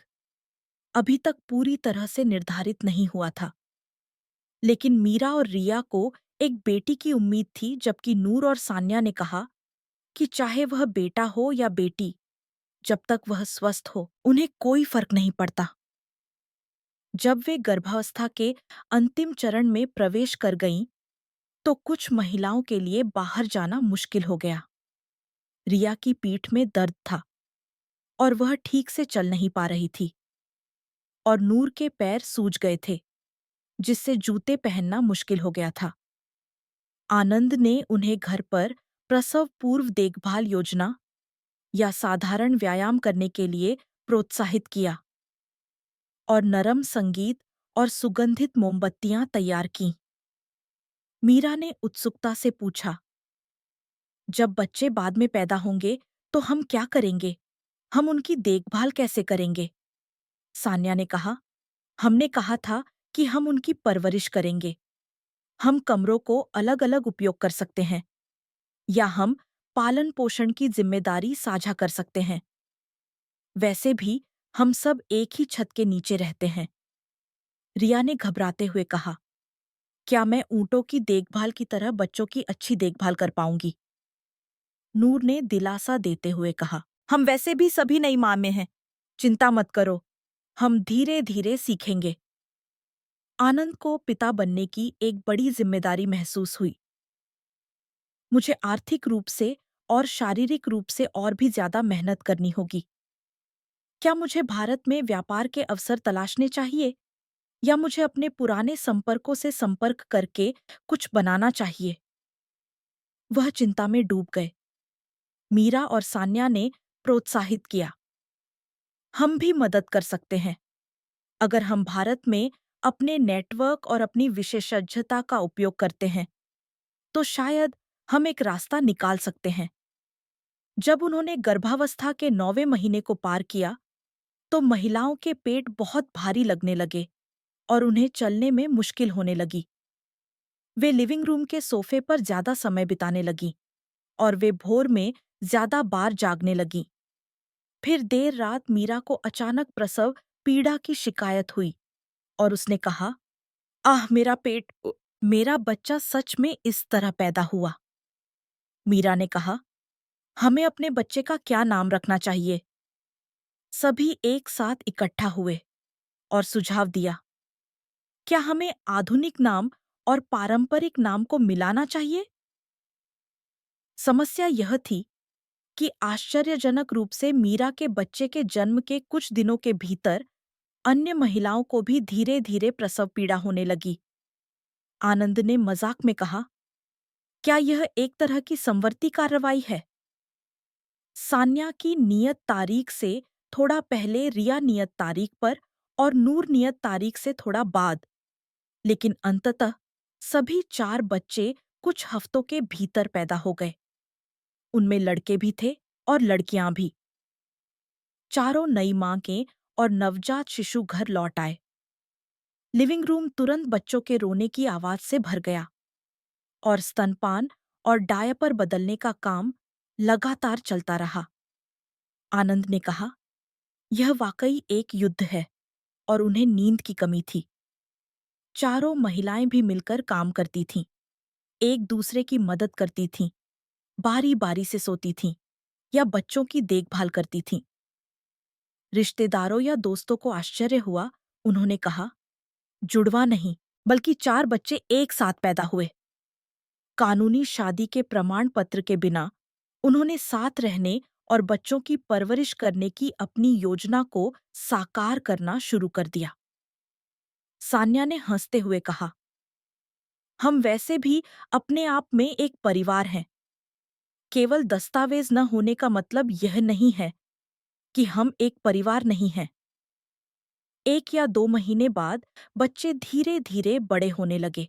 अभी तक पूरी तरह से निर्धारित नहीं हुआ था, लेकिन मीरा और रिया को एक बेटी की उम्मीद थी, जबकि नूर और सान्या ने कहा कि चाहे वह बेटा हो या बेटी, जब तक वह स्वस्थ हो, उन्हें कोई फर्क नहीं पड़ता। जब वे गर्भावस्था के अंतिम चरण में प्रवेश कर गईं, तो कुछ महिलाओं के लिए बाहर जाना मुश्किल हो गया। रिया की पीठ में दर्द था और वह ठीक से चल नहीं पा रही थी, और नूर के पैर सूज गए थे, जिससे जूते पहनना मुश्किल हो गया था। आनंद ने उन्हें घर पर प्रसव पूर्व देखभाल योजना या साधारण व्यायाम करने के लिए प्रोत्साहित किया और नरम संगीत और सुगंधित मोमबत्तियां तैयार कीं। मीरा ने उत्सुकता से पूछा, जब बच्चे बाद में पैदा होंगे तो हम क्या करेंगे? हम उनकी देखभाल कैसे करेंगे? सान्या ने कहा, हमने कहा था कि हम उनकी परवरिश करेंगे। हम कमरों को अलग-अलग उपयोग कर सकते हैं, या हम पालन पोषण की जिम्मेदारी साझा कर सकते हैं। वैसे भी हम सब एक ही छत के नीचे रहते हैं। रिया ने घबराते हुए कहा, क्या मैं ऊँटों की देखभाल की तरह बच्चों की अच्छी देखभाल कर पाऊंगी? नूर ने दिलासा देते हुए कहा, हम वैसे भी सभी नई माँ में हैं। चिंता मत करो, हम धीरे-धीरे सीखेंगे। आनंद को पिता बनने की एक बड़ी जिम्मेदारी महसूस हुई। मुझे आर्थिक रूप से और शारीरिक रूप से और भी ज्यादा मेहनत करनी होगी। क्या मुझे भारत में व्यापार के अवसर तलाशने चाहिए, या मुझे अपने पुराने संपर्कों से संपर्क करके कुछ बनाना चाहिए? वह चिंता में डूब गए। मीरा और सान्या ने प्रोत्साहित किया, हम भी मदद कर सकते हैं। अगर हम भारत में अपने नेटवर्क और अपनी विशेषज्ञता का उपयोग करते हैं, तो शायद हम एक रास्ता निकाल सकते हैं। जब उन्होंने गर्भावस्था के 9वें महीने को पार किया, तो महिलाओं के पेट बहुत भारी लगने लगे और उन्हें चलने में मुश्किल होने लगी। वे लिविंग रूम के सोफे पर ज्यादा समय बिताने लगीं और वे भोर में ज्यादा बार जागने लगीं। फिर देर रात मीरा को अचानक प्रसव पीड़ा की शिकायत हुई और उसने कहा, आह मेरा पेट, मेरा बच्चा सच में इस तरह पैदा हुआ। मीरा ने कहा, हमें अपने बच्चे का क्या नाम रखना चाहिए? सभी एक साथ इकट्ठा हुए और सुझाव दिया, क्या हमें आधुनिक नाम और पारंपरिक नाम को मिलाना चाहिए? समस्या यह थी कि आश्चर्यजनक रूप से मीरा के बच्चे के जन्म के कुछ दिनों के भीतर अन्य महिलाओं को भी धीरे-धीरे प्रसव पीड़ा होने लगी। आनंद ने मजाक में कहा, क्या यह एक तरह की संवर्ती कार्रवाई है? सान्या की नियत तारीख से थोड़ा पहले रिया नियत तारीख पर और नूर नियत तारीख से थोड़ा बाद, लेकिन अंततः सभी 4 बच्चे कुछ हफ्तों के भीतर पैदा हो गए। उनमें लड़के भी थे और लड़कियां भी। चारों नई मां के और नवजात शिशु घर लौट आए। लिविंग रूम तुरंत बच्चों के रोने की आवाज से भर गया और स्तनपान और डायपर बदलने का काम लगातार चलता रहा। आनंद ने कहा, यह वाकई एक युद्ध है, और उन्हें नींद की कमी थी। चारों महिलाएं भी मिलकर काम करती थीं, एक दूसरे की मदद करती थीं, बारी-बारी से सोती थीं या बच्चों की देखभाल करती थीं। रिश्तेदारों या दोस्तों को आश्चर्य हुआ। उन्होंने कहा, जुड़वा नहीं, बल्कि 4 बच्चे एक साथ पैदा हुए। कानूनी शादी के प्रमाण पत्र के बिना उन्होंने साथ रहने और बच्चों की परवरिश करने की अपनी योजना को साकार करना शुरू कर दिया। सान्या ने हंसते हुए कहा, हम वैसे भी अपने आप में एक परिवार हैं। केवल दस्तावेज न होने का मतलब यह नहीं है कि हम एक परिवार नहीं हैं। 1 या 2 महीने बाद बच्चे धीरे धीरे बड़े होने लगे।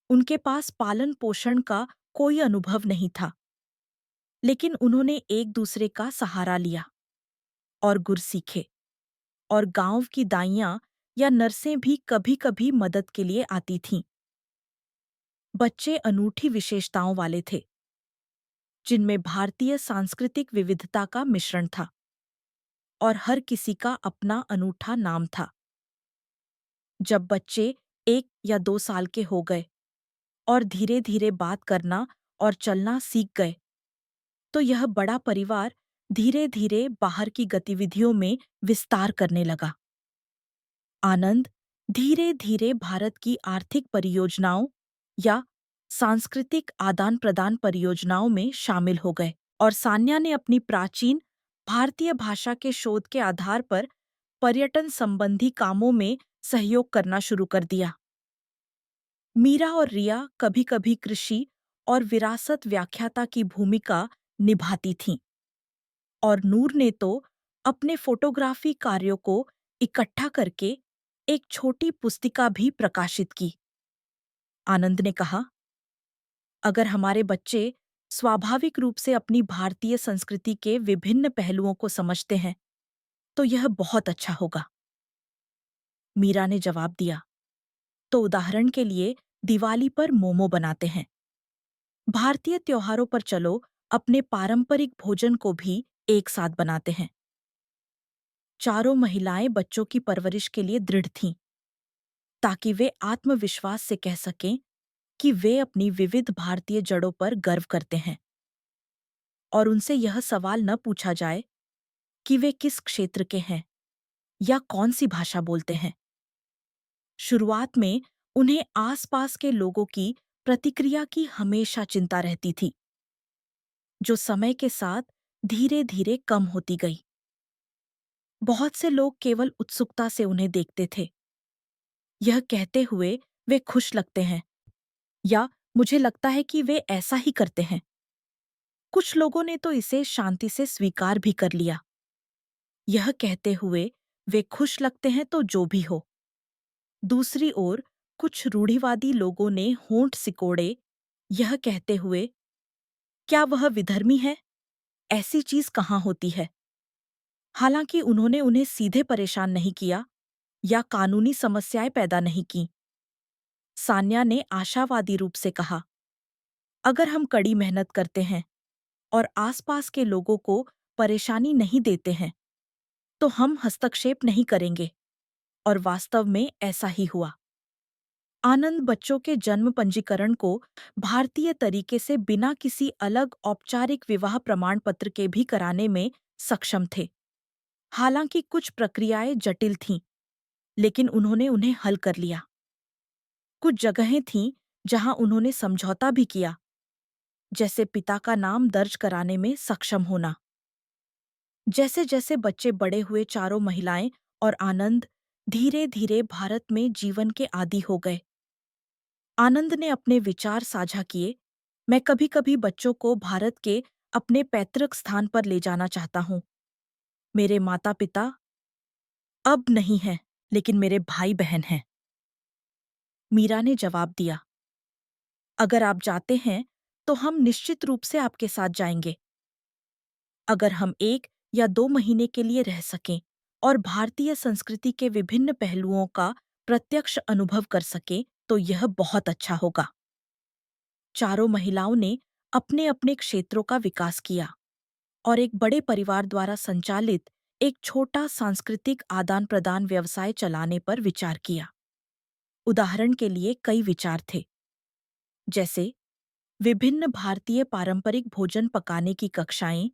उनके पास पालन पोषण का कोई अनुभव नहीं था, लेकिन उन्होंने एक दूसरे का सहारा लिया और गुर सीखे। और गांव की दाइयां या नर्सें भी कभी-कभी मदद के लिए आती थीं। बच्चे अनूठी विशेषताओं वाले थे, जिनमें भारतीय सांस्कृतिक विविधता का मिश्रण था और हर किसी का अपना अनूठा नाम था। जब बच्चे 1 या 2 साल के हो गए और धीरे-धीरे बात करना और चलना सीख गए, तो यह बड़ा परिवार धीरे-धीरे बाहर की गतिविधियों में विस्तार करने लगा। आनंद धीरे-धीरे भारत की आर्थिक परियोजनाओं या सांस्कृतिक आदान-प्रदान परियोजनाओं में शामिल हो गए और सान्या ने अपनी प्राचीन भारतीय भाषा के शोध के आधार पर पर्यटन संबंधी कामों में सहयोग करना शुरू कर दिया। मीरा और रिया कभी-कभी कृषि और विरासत व्याख्याता की भूमिका निभाती थीं और नूर ने तो अपने फोटोग्राफी कार्यों को इकट्ठा करके एक छोटी पुस्तिका भी प्रकाशित की। आनंद ने कहा, अगर हमारे बच्चे स्वाभाविक रूप से अपनी भारतीय संस्कृति के विभिन्न पहलुओं को समझते हैं, तो यह बहुत अच्छा होगा। मीरा ने जवाब दिया, तो उदाहरण के लिए दिवाली पर मोमो बनाते हैं। भारतीय त्योहारों पर चलो अपने पारंपरिक भोजन को भी एक साथ बनाते हैं। चारों महिलाएं बच्चों की परवरिश के लिए दृढ़ थीं, ताकि वे आत्मविश्वास से कह सकें कि वे अपनी विविध भारतीय जड़ों पर गर्व करते हैं और उनसे यह सवाल न पूछा जाए कि वे किस क्षेत्र के हैं या कौन सी भाषा बोलते हैं। शुरुआत में उन्हें आसपास के लोगों की प्रतिक्रिया की हमेशा चिंता रहती थी, जो समय के साथ धीरे-धीरे कम होती गई। बहुत से लोग केवल उत्सुकता से उन्हें देखते थे, यह कहते हुए वे खुश लगते हैं या मुझे लगता है कि वे ऐसा ही करते हैं। कुछ लोगों ने तो इसे शांति से स्वीकार भी कर लिया, यह कहते हुए वे खुश लगते हैं तो जो भी हो। दूसरी ओर कुछ रूढ़िवादी लोगों ने होंठ सिकोड़े, यह कहते हुए, क्या वह विधर्मी है? ऐसी चीज कहाँ होती है? हालांकि उन्होंने उन्हें सीधे परेशान नहीं किया या कानूनी समस्याएं पैदा नहीं की। सान्या ने आशावादी रूप से कहा, अगर हम कड़ी मेहनत करते हैं और आसपास के लोगों को परेशानी नहीं देते हैं, तो हम हस्तक्षेप नहीं करेंगे। और वास्तव में ऐसा ही हुआ। आनंद बच्चों के जन्म पंजीकरण को भारतीय तरीके से बिना किसी अलग औपचारिक विवाह प्रमाण पत्र के भी कराने में सक्षम थे। हालांकि कुछ प्रक्रियाएं जटिल थीं, लेकिन उन्होंने उन्हें हल कर लिया। कुछ जगहें थीं जहां उन्होंने समझौता भी किया, जैसे पिता का नाम दर्ज कराने में सक्षम होना। जैसे-जैसे बच्चे बड़े हुए, चारों महिलाएं और आनंद धीरे-धीरे भारत में जीवन के आदी हो गए। आनंद ने अपने विचार साझा किए, मैं कभी-कभी बच्चों को भारत के अपने पैतृक स्थान पर ले जाना चाहता हूँ। मेरे माता-पिता अब नहीं हैं, लेकिन मेरे भाई-बहन हैं। मीरा ने जवाब दिया, अगर आप जाते हैं, तो हम निश्चित रूप से आपके साथ जाएंगे। अगर हम 1 या 2 महीने के लिए रह सकें और भारतीय संस्कृति के विभिन्न पहलुओं का प्रत्यक्ष अनुभव कर सकें, तो यह बहुत अच्छा होगा। चारों महिलाओं ने अपने-अपने क्षेत्रों का विकास किया और एक बड़े परिवार द्वारा संचालित एक छोटा सांस्कृतिक आदान-प्रदान व्यवसाय चलाने पर विचार किया। उदाहरण के लिए कई विचार थे, जैसे विभिन्न भारतीय पारंपरिक भोजन पकाने की कक्षाएं,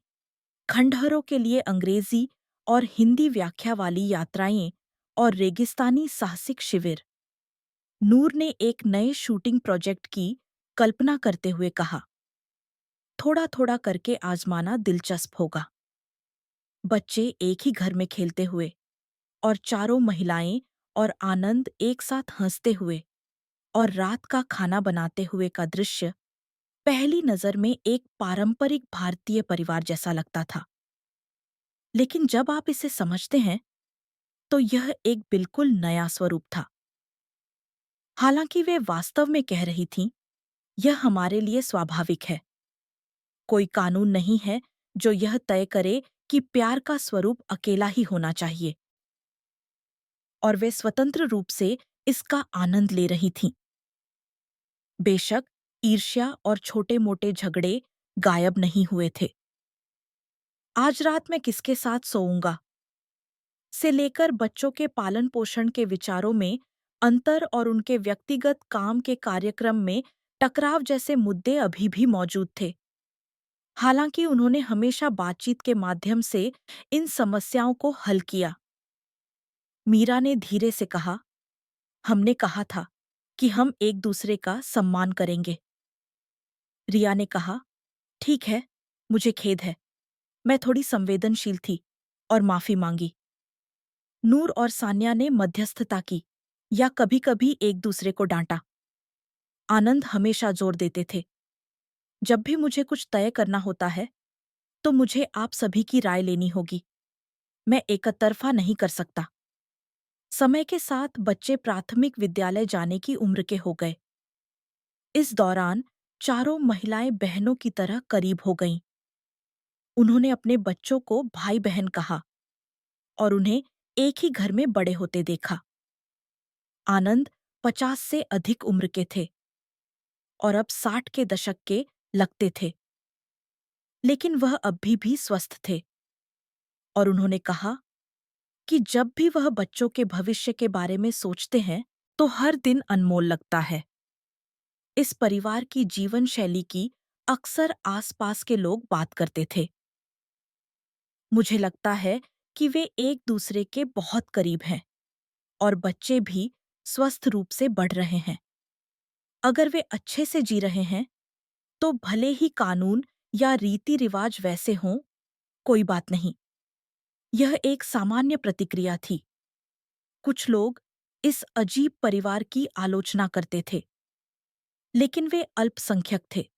खंडहरों के लिए अंग्रेजी और हिंदी व्याख्या वाली यात्राएं और रेगिस्तानी साहसिक शिविर। नूर ने एक नए शूटिंग प्रोजेक्ट की कल्पना करते हुए कहा, थोड़ा थोड़ा करके आजमाना दिलचस्प होगा। बच्चे एक ही घर में खेलते हुए और चारों महिलाएं और आनंद एक साथ हंसते हुए और रात का खाना बनाते हुए का दृश्य पहली नजर में एक पारंपरिक भारतीय परिवार जैसा लगता था। लेकिन जब आप इसे समझते हैं तो यह एक बिल्कुल नया स्वरूप था। हालांकि वे वास्तव में कह रही थीं, यह हमारे लिए स्वाभाविक है। कोई कानून नहीं है जो यह तय करे कि प्यार का स्वरूप अकेला ही होना चाहिए। और वे स्वतंत्र रूप से इसका आनंद ले रही थीं। बेशक ईर्ष्या और छोटे-मोटे झगड़े गायब नहीं हुए थे। आज रात मैं किसके साथ सोऊंगा से लेकर बच्चों के पालन पोषण के विचारों में अंतर और उनके व्यक्तिगत काम के कार्यक्रम में टकराव जैसे मुद्दे अभी भी मौजूद थे। हालांकि उन्होंने हमेशा बातचीत के माध्यम से इन समस्याओं को हल किया। मीरा ने धीरे से कहा, हमने कहा था कि हम एक दूसरे का सम्मान करेंगे। रिया ने कहा, ठीक है, मुझे खेद है, मैं थोड़ी संवेदनशील थी और माफी मांगी। नूर और सान्या ने मध्यस्थता की या कभी-कभी एक दूसरे को डांटा। आनंद हमेशा जोर देते थे, जब भी मुझे कुछ तय करना होता है तो मुझे आप सभी की राय लेनी होगी। मैं एकतरफा नहीं कर सकता। समय के साथ बच्चे प्राथमिक विद्यालय जाने की उम्र के हो गए। इस दौरान चारों महिलाएं बहनों की तरह करीब हो गईं। उन्होंने अपने बच्चों को भाई बहन कहा और उन्हें एक ही घर में बड़े होते देखा। आनंद 50 से अधिक उम्र के थे और अब 60 के दशक के लगते थे, लेकिन वह अभी भी स्वस्थ थे। और उन्होंने कहा कि जब भी वह बच्चों के भविष्य के बारे में सोचते हैं तो हर दिन अनमोल लगता है। इस परिवार की जीवन शैली की अक्सर आसपास के लोग बात करते थे। मुझे लगता है कि वे एक दूसरे के बहुत करीब हैं और बच्चे भी स्वस्थ रूप से बढ़ रहे हैं। अगर वे अच्छे से जी रहे हैं तो भले ही कानून या रीति रिवाज वैसे हों, कोई बात नहीं। यह एक सामान्य प्रतिक्रिया थी। कुछ लोग इस अजीब परिवार की आलोचना करते थे, लेकिन वे अल्पसंख्यक थे।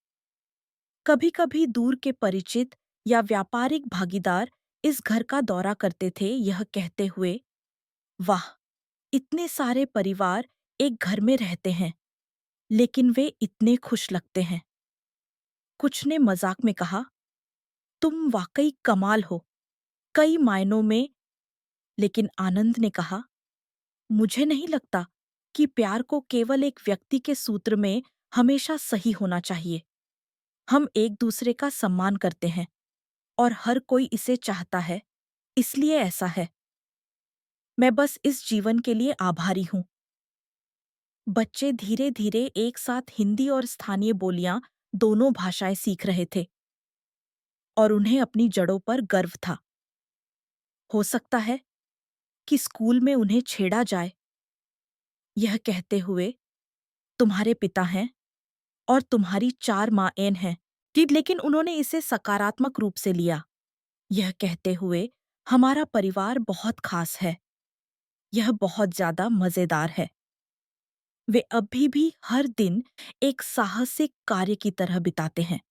कभी-कभी दूर के परिचित या व्यापारिक भागीदार इस घर का दौरा करते थे, यह कहते हुए, वाह, इतने सारे परिवार एक घर में रहते हैं, लेकिन वे इतने खुश लगते हैं। कुछ ने मजाक में कहा, तुम वाकई कमाल हो, कई मायनों में। लेकिन आनंद ने कहा, मुझे नहीं लगता कि प्यार को केवल एक व्यक्ति के सूत्र में हमेशा सही होना चाहिए। हम एक दूसरे का सम्मान करते हैं और हर कोई इसे चाहता है, इसलिए ऐसा है। मैं बस इस जीवन के लिए आभारी हूँ। बच्चे धीरे-धीरे एक साथ हिंदी और स्थानीय बोलियां दोनों भाषाएं सीख रहे थे और उन्हें अपनी जड़ों पर गर्व था। हो सकता है कि स्कूल में उन्हें छेड़ा जाए, यह कहते हुए, तुम्हारे पिता हैं और तुम्हारी 4 माएँ हैं। लेकिन उन्होंने इसे सकारात्मक रूप से लिया, यह कहते हुए, हमारा परिवार बहुत खास है। यह बहुत ज्यादा मजेदार है। वे अभी भी हर दिन एक साहसिक कार्य की तरह बिताते हैं।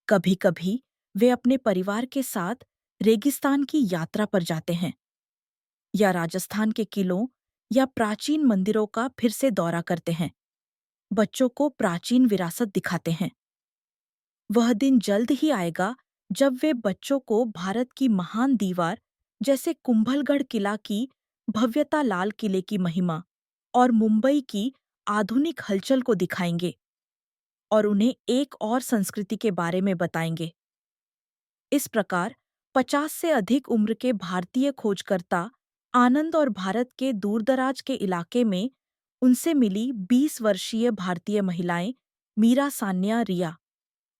कभी-कभी वे अपने परिवार के साथ रेगिस्तान की यात्रा पर जाते हैं या राजस्थान के किलों या प्राचीन मंदिरों का फिर से दौरा करते हैं। बच्चों को प्राचीन विरासत दिखाते हैं। वह दिन जल्द ही आएगा जब वे बच्चों को भारत की महान दीवार जैसे कुंभलगढ़ किला की भव्यता, लाल किले की महिमा और मुंबई की आधुनिक हलचल को दिखाएंगे और उन्हें एक और संस्कृति के बारे में बताएंगे। इस प्रकार 50 से अधिक उम्र के भारतीय खोजकर्ता आनंद और भारत के दूरदराज के इलाके में उनसे मिली 20 वर्षीय भारतीय महिलाएं मीरा, सान्या, रिया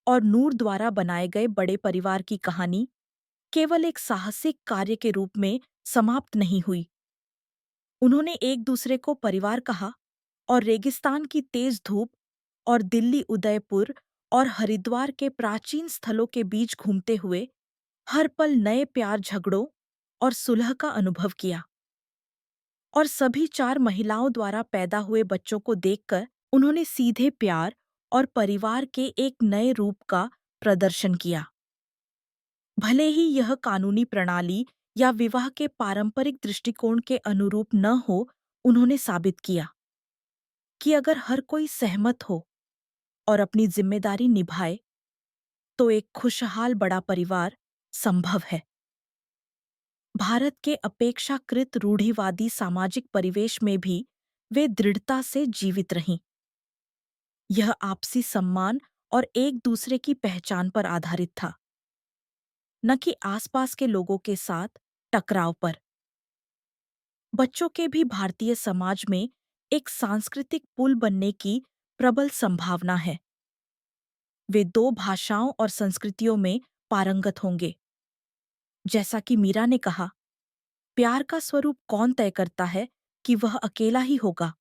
और नूर द्वारा बनाए गए बड़े परिवार की कहानी केवल एक साहसिक कार्य के रूप में समाप्त नहीं हुई। उन्होंने एक दूसरे को परिवार कहा और रेगिस्तान की तेज धूप और दिल्ली, उदयपुर और हरिद्वार के प्राचीन स्थलों के बीच घूमते हुए हर पल नए प्यार झगड़ों और सुलह का अनुभव किया। और सभी 4 महिलाओं द्वारा पैदा हुए बच्चों को देखकर उन्होंने सीधे प्यार और परिवार के एक नए रूप का प्रदर्शन किया। भले ही यह कानूनी प्रणाली या विवाह के पारंपरिक दृष्टिकोण के अनुरूप न हो, उन्होंने साबित किया कि अगर हर कोई सहमत हो और अपनी जिम्मेदारी निभाए, तो एक खुशहाल बड़ा परिवार संभव है। भारत के अपेक्षाकृत रूढ़िवादी सामाजिक परिवेश में भी वे दृढ़ता से जीवित रहीं। यह आपसी सम्मान और एक दूसरे की पहचान पर आधारित था, न कि आसपास के लोगों के साथ टकराव पर। बच्चों के भी भारतीय समाज में एक सांस्कृतिक पुल बनने की प्रबल संभावना है। वे 2 भाषाओं और संस्कृतियों में पारंगत होंगे। जैसा कि मीरा ने कहा, प्यार का स्वरूप कौन तय करता है कि वह अकेला ही होगा?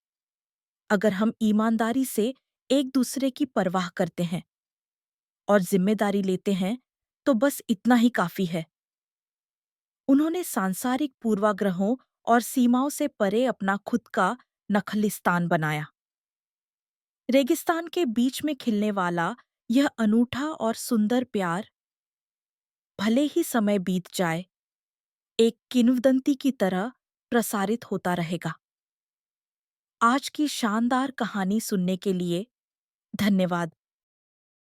अगर हम ईमानदारी से एक दूसरे की परवाह करते हैं और जिम्मेदारी लेते हैं, तो बस इतना ही काफी है। उन्होंने सांसारिक पूर्वाग्रहों और सीमाओं से परे अपना खुद का नखलिस्तान बनाया। रेगिस्तान के बीच में खिलने वाला यह अनूठा और सुंदर प्यार, भले ही समय बीत जाए, एक किंवदंती की तरह प्रसारित होता रहेगा। आज की शानदार कहानी सुनने के लिए धन्यवाद।